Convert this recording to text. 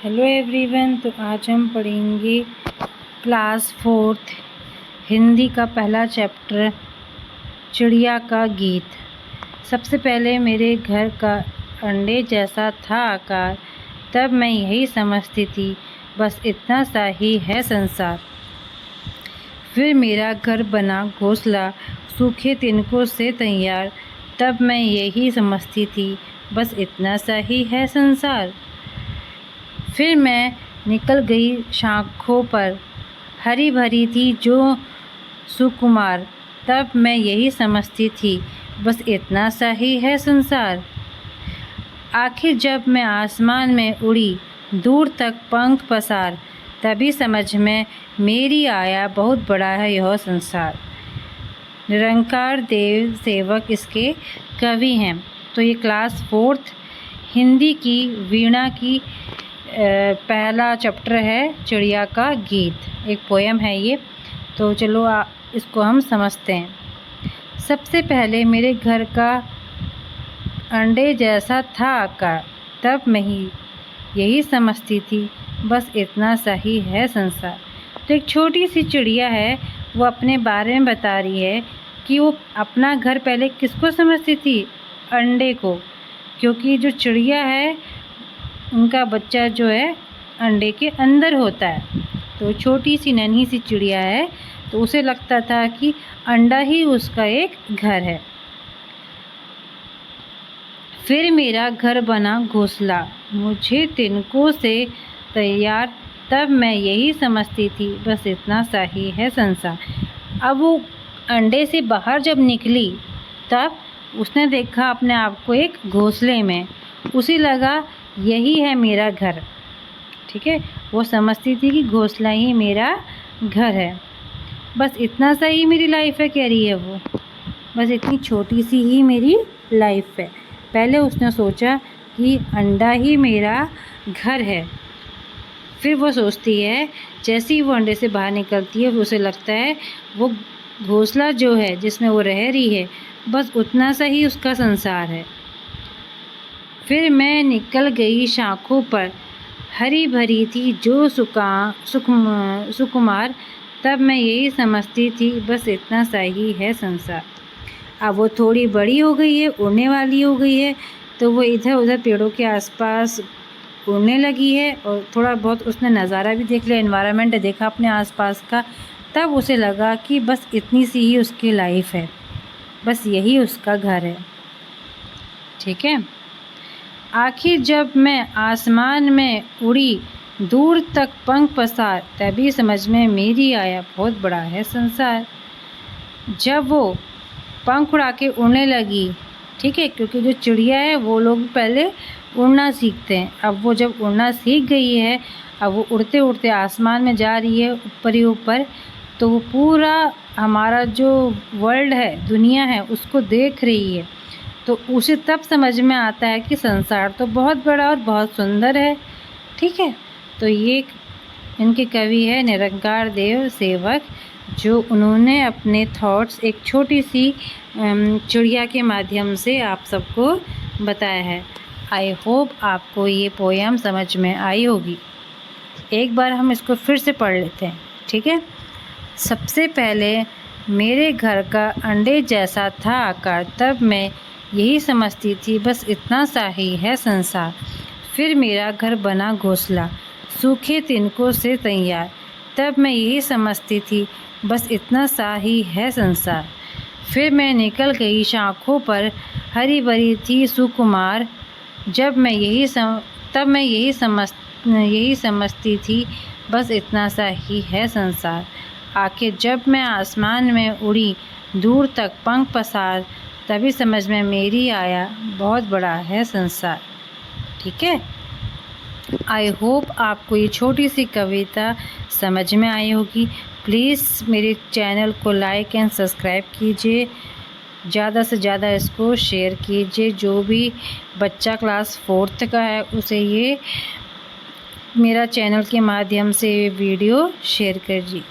Hello everyone. तो आज हम पढ़ेंगे क्लास 4th हिंदी का पहला चैप्टर चिड़िया का गीत। सबसे पहले मेरे घर का अंडे जैसा था आकार, तब मैं यही समझती थी बस इतना सा ही है संसार। फिर मेरा घर बना घोंसला सूखे तिनकों से तैयार, तब मैं यही समझती थी बस इतना सा ही है संसार। फिर मैं निकल गई शाखों पर, हरी भरी थी जो सुकुमार, तब मैं यही समझती थी बस इतना सा ही है संसार। आखिर जब मैं आसमान में उड़ी दूर तक पंख पसार, तभी समझ में मेरी आया बहुत बड़ा है यह संसार। निरंकार देव सेवक इसके कवि हैं। तो ये क्लास 4th हिंदी की वीणा की पहला चैप्टर है चिड़िया का गीत, एक पोयम है ये। तो चलो इसको हम समझते हैं। सबसे पहले मेरे घर का अंडे जैसा था आकार, तब मैं यही समझती थी बस इतना सा ही है संसार। तो एक छोटी सी चिड़िया है, वो अपने बारे में बता रही है कि वो अपना घर पहले किसको समझती थी, अंडे को, क्योंकि जो चिड़िया है उनका बच्चा जो है अंडे के अंदर होता है। तो छोटी सी नन्ही सी चिड़िया है, तो उसे लगता था कि अंडा ही उसका एक घर है। फिर मेरा घर बना घोंसला मुझे तिनकों से तैयार, तब मैं यही समझती थी बस इतना सा ही है संसार। अब वो अंडे से बाहर जब निकली, तब उसने देखा अपने आप को एक घोंसले में। उसे लगा यही है मेरा घर। ठीक है, वो समझती थी कि घोंसला ही मेरा घर है। बस इतना सा ही मेरी लाइफ है, कह रही है वो, बस इतनी छोटी सी ही मेरी लाइफ है। पहले उसने सोचा कि अंडा ही मेरा घर है। फिर वो सोचती है, जैसे ही वो अंडे से बाहर निकलती है, उसे लगता है वो घोंसला जो है जिसमें वो रह रही है, बस उतना सा ही उसका संसार है। फिर मैं निकल गई शाखों पर, हरी भरी थी जो सुकुमार, तब मैं यही समझती थी बस इतना सा ही है संसार। अब वो थोड़ी बड़ी हो गई है, उड़ने वाली हो गई है, तो वो इधर उधर पेड़ों के आसपास उड़ने लगी है और थोड़ा बहुत उसने नज़ारा भी देख लिया, एनवायरनमेंट देखा अपने आसपास का। तब उसे लगा कि बस इतनी सी ही उसकी लाइफ है, बस यही उसका घर है। ठीक है। आखिर जब मैं आसमान में उड़ी दूर तक पंख पसार, तभी समझ में मेरी आया बहुत बड़ा है संसार। जब वो पंख उड़ा के उड़ने लगी, ठीक है, क्योंकि जो चिड़िया है वो लोग पहले उड़ना सीखते हैं। अब वो जब उड़ना सीख गई है, अब वो उड़ते उड़ते आसमान में जा रही है, ऊपर ही ऊपर, तो वो पूरा हमारा जो वर्ल्ड है, दुनिया है, उसको देख रही है। तो उसे तब समझ में आता है कि संसार तो बहुत बड़ा और बहुत सुंदर है। ठीक है। तो ये इनके कवि है निरंकार देव सेवक, जो उन्होंने अपने थॉट्स एक छोटी सी चिड़िया के माध्यम से आप सबको बताया है। आई होप आपको ये पोयम समझ में आई होगी। एक बार हम इसको फिर से पढ़ लेते हैं। ठीक है। सबसे पहले मेरे घर का अंडे जैसा था आकार, तब मैं यही समझती थी बस इतना सा ही है संसार। फिर मेरा घर बना घोंसला सूखे तिनकों से तैयार, तब मैं यही समझती थी बस इतना सा ही है संसार। फिर मैं निकल गई शाखों पर, हरी भरी थी सुकुमार, तब मैं यही समझती थी बस इतना सा ही है संसार। आखिर जब मैं आसमान में उड़ी दूर तक पंख पसार, तभी समझ में मेरी आया बहुत बड़ा है संसार। ठीक है। आई होप आपको ये छोटी सी कविता समझ में आई होगी। प्लीज़ मेरे चैनल को लाइक एंड सब्सक्राइब कीजिए, ज़्यादा से ज़्यादा इसको शेयर कीजिए। जो भी बच्चा क्लास 4th का है, उसे ये मेरा चैनल के माध्यम से वीडियो शेयर कीजिए।